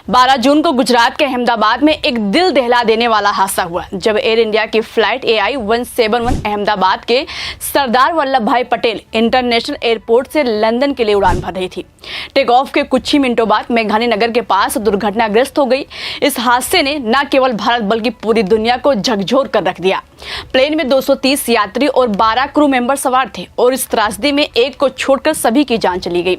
12 जून को गुजरात के अहमदाबाद में एक दिल दहला देने वाला हादसा हुआ जब एयर इंडिया की फ्लाइट AI-171 अहमदाबाद के सरदार वल्लभ भाई पटेल इंटरनेशनल एयरपोर्ट से लंदन के लिए उड़ान भर रही थी। टेक ऑफ के कुछ ही मिनटों बाद मेघानी नगर के पास दुर्घटनाग्रस्त हो गई। इस हादसे ने न केवल भारत बल्कि पूरी दुनिया को झकझोर कर रख दिया। प्लेन में 230 यात्री और 12 क्रू मेंबर सवार थे और इस त्रासदी में एक को छोड़कर सभी की जान चली गई।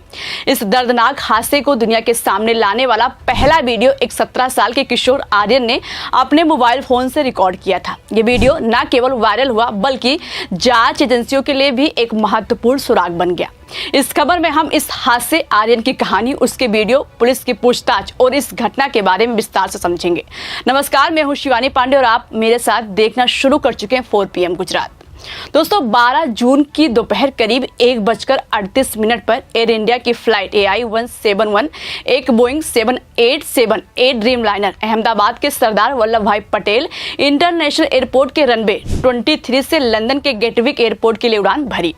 इस दर्दनाक हादसे को दुनिया के सामने लाने वाला पहला वीडियो एक 17 साल के किशोर आर्यन ने अपने मोबाइल फोन से रिकॉर्ड किया था। ये वीडियो न केवल वायरल हुआ बल्कि जांच एजेंसियों के लिए भी एक महत्वपूर्ण सुराग बन गया। इस खबर में हम इस हादसे, आर्यन की कहानी, उसके वीडियो, पुलिस की पूछताछ और इस घटना के बारे में विस्तार से समझेंगे। नमस्कार, मैं हूं शिवानी पांडे और आप मेरे साथ देखना शुरू कर चुके हैं 4 PM गुजरात। दोस्तों, 12 जून की दोपहर करीब 1:38 पर एयर इंडिया की फ्लाइट AI-171 एक बोइंग 7878 ड्रीम लाइनर अहमदाबाद के सरदार वल्लभ भाई पटेल इंटरनेशनल एयरपोर्ट के रनवे 23 से लंदन के गेटविक एयरपोर्ट के लिए उड़ान भरी।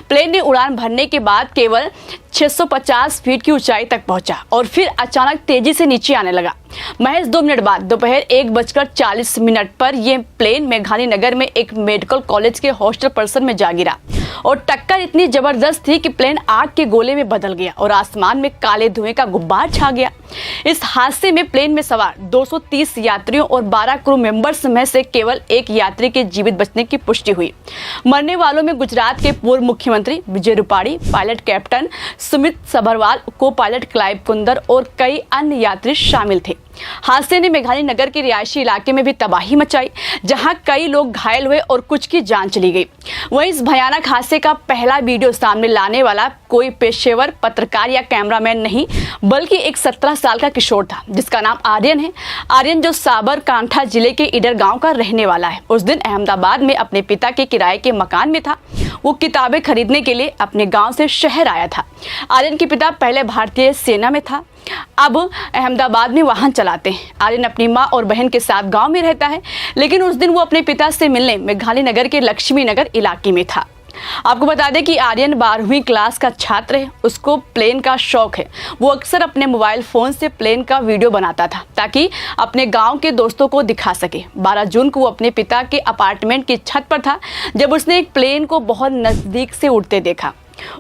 प्लेन ने उड़ान भरने के बाद केवल 650 फीट की ऊंचाई तक पहुंचा और फिर अचानक तेजी से नीचे आने लगा। महज 2 मिनट बाद दोपहर 1:40 पर यह प्लेन मेघानी नगर में एक मेडिकल कॉलेज के हॉस्टल परिसर में जा गिरा और टक्कर इतनी जबरदस्त थी कि प्लेन आग के गोले में बदल गया और आसमान में काले धुएं का गुब्बार छा गया। इस हादसे में प्लेन में सवार 230 यात्रियों और 12 क्रू मेंबर्स में से केवल एक यात्री के जीवित बचने की पुष्टि हुई। मरने वालों में गुजरात के पूर्व मुख्यमंत्री विजय रूपाणी, पायलट कैप्टन सुमित सभरवाल, को पायलट क्लाइव कुंदर और कई अन्य यात्री शामिल थे। हादसे ने मेघानी नगर के रिहायशी इलाके में भी तबाही मचाई, जहां कई लोग घायल हुए और कुछ की जान चली गई। वहीं इस भयानक हादसे का पहला वीडियो सामने लाने वाला कोई पेशेवर पत्रकार या कैमरामैन नहीं बल्कि एक 17 साल का किशोर था जिसका नाम आर्यन है। आर्यन जो साबरकांठा जिले के ईडर गांव का रहने वाला है, उस दिन अहमदाबाद में अपने पिता के किराए के मकान में था। वो किताबें खरीदने के लिए अपने गांव से शहर आया था। आर्यन के पिता पहले भारतीय सेना में था, अब अहमदाबाद में वाहन चलाते हैं। आर्यन अपनी माँ और बहन के साथ गांव में रहता है, लेकिन उस दिन वो अपने पिता से मिलने मेघानी नगर के लक्ष्मी नगर इलाके में था। आपको बता दें कि आर्यन 12वीं क्लास का छात्र है। उसको प्लेन का शौक है। वो अक्सर अपने मोबाइल फोन से प्लेन का वीडियो बनाता था ताकि अपने गांव के दोस्तों को दिखा सके। 12 जून को वो अपने पिता के अपार्टमेंट की छत पर था जब उसने एक प्लेन को बहुत नजदीक से उड़ते देखा।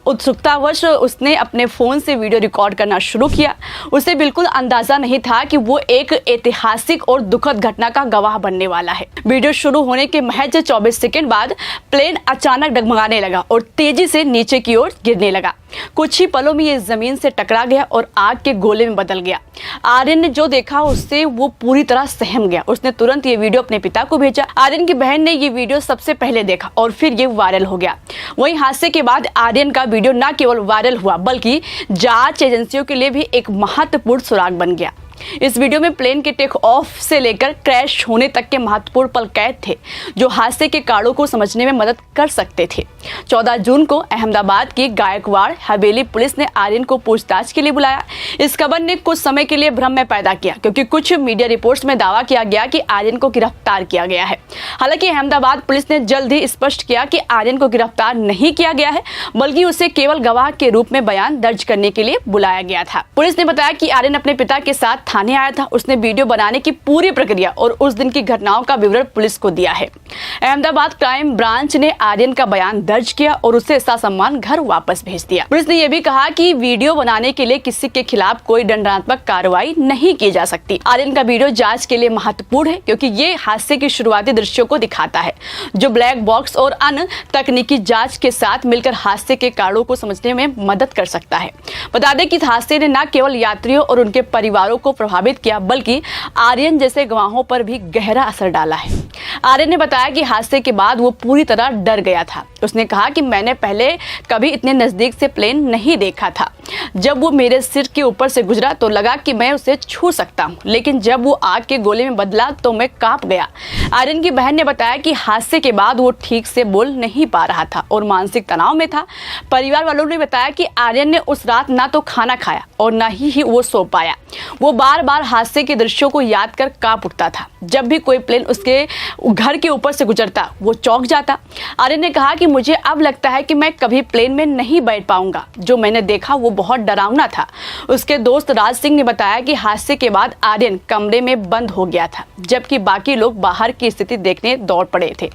उत्सुकतावश उसने अपने फोन से वीडियो रिकॉर्ड करना शुरू किया। उसे बिल्कुल अंदाजा नहीं था कि वो एक ऐतिहासिक और दुखद घटना का गवाह बनने वाला है। वीडियो शुरू होने के महज 24 सेकंड बाद प्लेन अचानक डगमगाने लगा और तेजी से नीचे की ओर गिरने लगा। कुछ ही पलों में ये जमीन से टकरा गया और आग के गोले में बदल गया। आर्यन ने जो देखा उससे वो पूरी तरह सहम गया। उसने तुरंत ये वीडियो अपने पिता को भेजा। आर्यन की बहन ने ये वीडियो सबसे पहले देखा और फिर ये वायरल हो गया। वहीं हादसे के बाद आर्यन का वीडियो न केवल वायरल हुआ बल्कि जांच एजेंसियों के लिए भी एक महत्वपूर्ण सुराग बन गया। इस वीडियो में प्लेन के टेक ऑफ से लेकर क्रैश होने तक के महत्वपूर्ण पल कैद थे जो हादसे के कारणों को समझने में मदद कर सकते थे। 14 जून को अहमदाबाद की गायकवाड़ हवेली पुलिस ने आर्यन को पूछताछ के लिए बुलाया। इस खबर ने कुछ समय के लिए भ्रम में पैदा किया क्योंकि कुछ मीडिया रिपोर्ट्स में दावा किया गया कि आर्यन को गिरफ्तार किया गया है। हालांकि अहमदाबाद पुलिस ने जल्द ही स्पष्ट किया कि आर्यन को गिरफ्तार नहीं किया गया है बल्कि उसे केवल गवाह के रूप में बयान दर्ज करने के लिए बुलाया गया था। पुलिस ने बताया कि आर्यन अपने पिता के साथ थाने आया था। उसने वीडियो बनाने की पूरी प्रक्रिया और उस दिन की घटनाओं का विवरण पुलिस को दिया है। अहमदाबाद क्राइम ब्रांच ने आर्यन का बयान दर्ज किया और उसे ससम्मान घर वापस भेज दिया। पुलिस ने यह भी कहा कि वीडियो बनाने के लिए किसी के खिलाफ कोई दंडात्मक कार्रवाई नहीं की जा सकती। आर्यन का वीडियो जांच के लिए महत्वपूर्ण है क्योंकि ये हादसे के शुरुआती दृश्यों को दिखाता है जो ब्लैक बॉक्स और अन्य तकनीकी जांच के साथ मिलकर हादसे के कारणों को समझने में मदद कर सकता है। बता दें कि हादसे ने न केवल यात्रियों और उनके परिवारों को प्रभावित किया बल्कि आर्यन जैसे गवाहों पर भी गहरा असर डाला है। आर्यन ने बताया कि हादसे के बाद वो पूरी तरह डर गया था। उसने कहा कि मैंने पहले कभी इतने नजदीक से प्लेन नहीं देखा था। जब वो मेरे सिर के ऊपर से गुजरा तो लगा कि मैं उसे छू सकता हूँ, लेकिन जब वो आग के गोले में बदला तो मैं कांप गया। आर्यन की बहन ने बताया कि हादसे के बाद वो ठीक से बोल नहीं पा रहा था और मानसिक तनाव में था। परिवार वालों ने बताया कि आर्यन ने उस रात ना तो खाना खाया और ना ही वो सो पाया। वो बार बार हादसे के दृश्यों को याद कर कांप उठता था। जब भी कोई प्लेन उसके घर के ऊपर से गुजरता वो चौंक जाता। आर्यन ने कहा कि मुझे अब लगता है कि मैं कभी प्लेन में नहीं बैठ पाऊंगा। जो मैंने देखा वो बहुत डरावना था। उसके दोस्त राज सिंह ने बताया कि हादसे के बाद आर्यन कमरे में बंद हो गया था, जबकि बाकी लोग बाहर की स्थिति देखने दौड़ पड़े थे।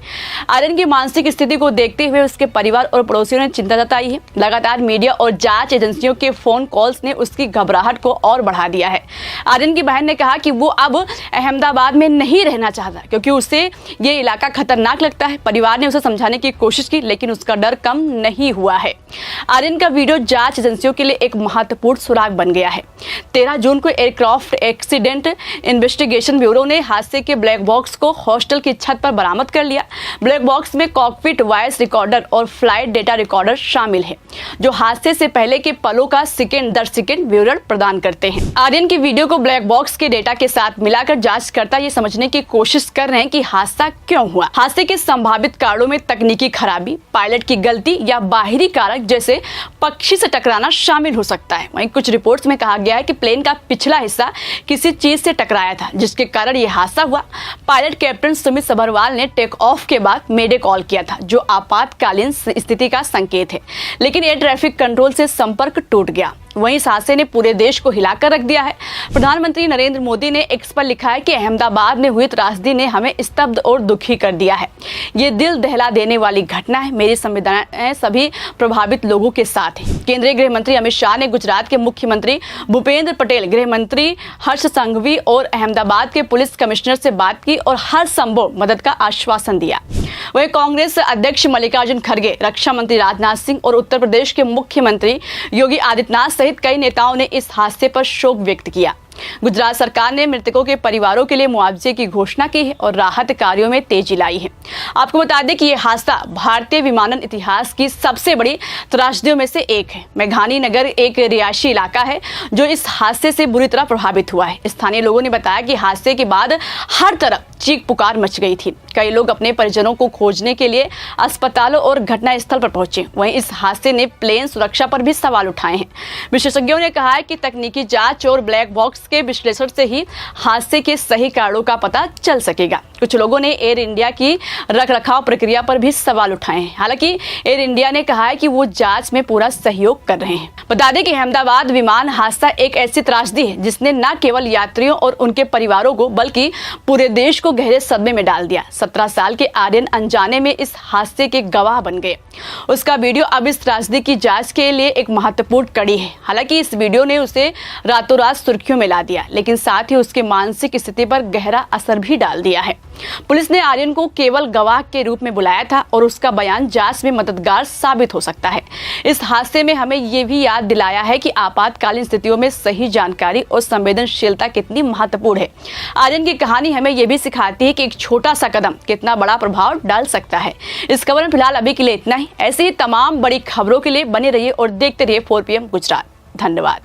आर्यन की मानसिक स्थिति को देखते हुए उसके परिवार और पड़ोसियों ने चिंता जताई है। लगातार मीडिया और जांच एजेंसियों के फोन कॉल्स ने उसकी घबराहट को और बढ़ा दिया है। आर्यन की बहन ने कहा कि वो अब अहमदाबाद में नहीं रहना चाहता क्योंकि उसे ये इलाका खतरनाक लगता है। परिवार ने उसे समझाने की कोशिश की लेकिन उसका डर कम नहीं हुआ है। आर्यन का वीडियो जांच एजेंसियों के लिए एक महत्वपूर्ण सुराग बन गया है। 13 जून को एयरक्राफ्ट एक्सीडेंट इन्वेस्टिगेशन ब्यूरो ने हादसे के ब्लैक बॉक्स को हॉस्टल की छत पर बरामद कर लिया। ब्लैक बॉक्स में कॉकपिट वॉइस रिकॉर्डर और फ्लाइट डेटा रिकॉर्डर शामिल है, जो हादसे से पहले के पलों का सेकंड दर सेकंड विवरण प्रदान करते हैं। आर्यन की वीडियो को ब्लैक बॉक्स के डेटा के साथ मिलाकर जांचकर्ता ये समझने की कोशिश कर रहे हैं कि हादसा क्यों हुआ। हादसे के संभावित कारणों में तकनीकी खराबी, पायलट की गलती या बाहरी कारक जैसे पक्षी से टकराना शामिल हो सकता है। वहीं कुछ रिपोर्ट्स में कहा गया है कि प्लेन का पिछला हिस्सा किसी चीज से टकराया था, जिसके कारण यह हादसा हुआ। पायलट कैप्टन सुमित सभरवाल ने टेक ऑफ के बाद मेडे कॉल किया था, जो आपातकालीन स्थिति का संकेत है, लेकिन एयर ट्रैफिक कंट्रोल से संपर्क टूट गया। वहीं इस हादसे ने पूरे देश को हिलाकर रख दिया है। प्रधानमंत्री नरेंद्र मोदी ने एक्स पर लिखा है कि अहमदाबाद में हुई त्रासदी ने हमें स्तब्ध और दुखी कर दिया है। ये दिल दहला देने वाली घटना है। मेरी संवेदनाएं सभी प्रभावित लोगों के साथ है। केंद्रीय गृह मंत्री अमित शाह ने गुजरात के मुख्यमंत्री भूपेंद्र पटेल, गृह मंत्री हर्ष संघवी और अहमदाबाद के पुलिस कमिश्नर से बात की और हर संभव मदद का आश्वासन दिया। वहीं कांग्रेस अध्यक्ष मल्लिकार्जुन खड़गे, रक्षा मंत्री राजनाथ सिंह और उत्तर प्रदेश के मुख्यमंत्री योगी आदित्यनाथ सहित कई नेताओं ने इस हादसे पर शोक व्यक्त किया। गुजरात सरकार ने मृतकों के परिवारों के लिए मुआवजे की घोषणा की है और राहत कार्यों में तेजी लाई है। आपको बता दें कि यह हादसा भारतीय विमानन इतिहास की सबसे बड़ी त्रासदियों में से एक है। मेघानी नगर एक रिहायशी इलाका है जो इस हादसे से बुरी तरह प्रभावित हुआ है। स्थानीय लोगों ने बताया कि हादसे के बाद हर तरफ चीख पुकार मच गई थी। कई लोग अपने परिजनों को खोजने के लिए अस्पतालों और घटनास्थल पर पहुंचे। वहीं इस हादसे ने प्लेन सुरक्षा पर भी सवाल उठाए हैं। विशेषज्ञों ने कहा है कि तकनीकी जांच और ब्लैक बॉक्स के विश्लेषण से ही हादसे के सही कारणों का पता चल सकेगा। कुछ लोगों ने एयर इंडिया की रखरखाव प्रक्रिया पर भी सवाल उठाए हैं। हालांकि एयर इंडिया ने कहा है कि वो जांच में पूरा सहयोग कर रहे हैं। बता दें कि अहमदाबाद विमान हादसा एक ऐसी त्रासदी है जिसने न केवल यात्रियों और उनके परिवारों को बल्कि पूरे देश को गहरे सदमे में डाल दिया। 17 साल के आर्यन अनजाने में इस हादसे के गवाह बन गए। उसका वीडियो अब इस त्रासदी की जांच के लिए एक महत्वपूर्ण कड़ी है। हालांकि इस वीडियो ने उसे रातों रात सुर्खियों में ला दिया, लेकिन साथ ही उसके मानसिक स्थिति पर गहरा असर भी डाल दिया है। पुलिस ने आर्यन को केवल गवाह के रूप में बुलाया था और उसका बयान जांच में मददगार साबित हो सकता है। इस हादसे में हमें ये भी याद दिलाया है कि आपातकालीन स्थितियों में सही जानकारी और संवेदनशीलता कितनी महत्वपूर्ण है। आर्यन की कहानी हमें यह भी सिखाती है कि एक छोटा सा कदम कितना बड़ा प्रभाव डाल सकता है। इस खबर में फिलहाल अभी के लिए इतना ही। ऐसे ही तमाम बड़ी खबरों के लिए बने रहिए और देखते रहिए 4PM गुजरात। धन्यवाद।